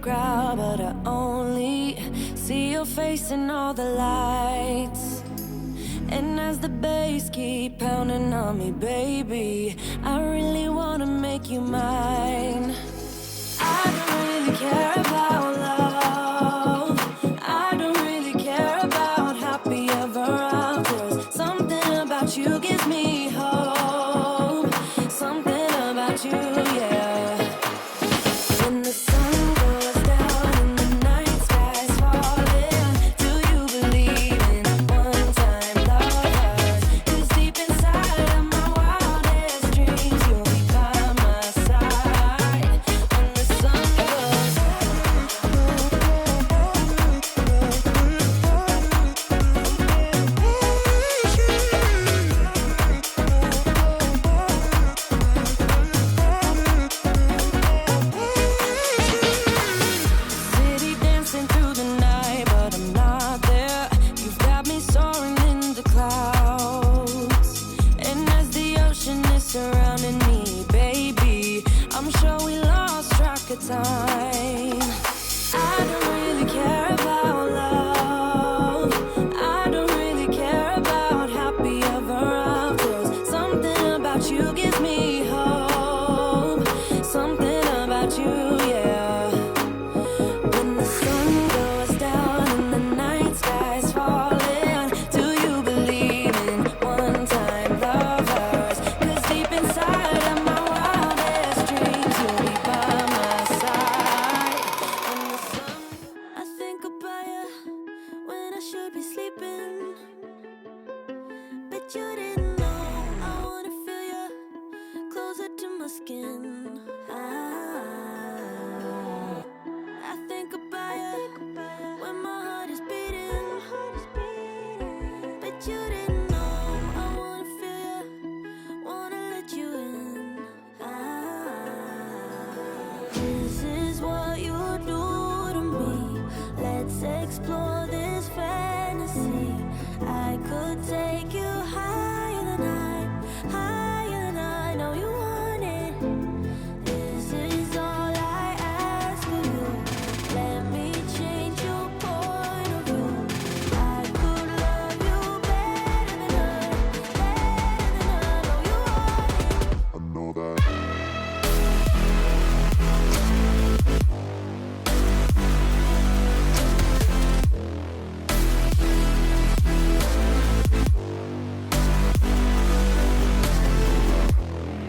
crowd, but I only see your face in all the lights. And as the bass keep pounding on me, baby, I really wanna make you mine. I don't really care about love. I don't really care about happy ever afters. Something about you gives me hope. Something about you, yeah. When the sun goes down and the night sky's falling, do you believe in one-time lovers? 'Cause deep inside of my wildest dreams, you'll be by my side. When the sun goes city dancing through the night, but I'm not there. You've got me soaring in the clouds. And as the ocean is surrounding me, baby, I'm sure we lost track of time. I don't really care about love. I don't really care about happy ever afters. Something about you gives me hope. Something about you, yeah. When the sun goes down and the night sky's falling, do you believe in one-time lovers? 'Cause deep inside of my wildest dreams, you'll be by my side. When the sun, I think about you when I should be sleeping, but you didn't know I wanna feel you closer to my skin. I think about you when my heart is beating, but you didn't know I wanna feel you, wanna let you in. This is what you do to me. Let's explore this fantasy. I could take you higher than I know you want it. This is all I ask of you. Let me change your point of view. I could love you better than I know you want it. I know that.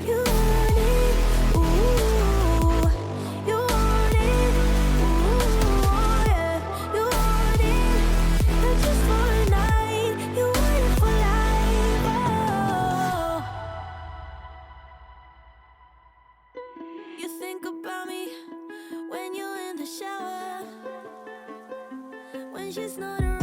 You want it, ooh. You want it, ooh, yeah. You want it, not just for a night. You want it for life, oh. You think about me when you're in the shower, when she's not around.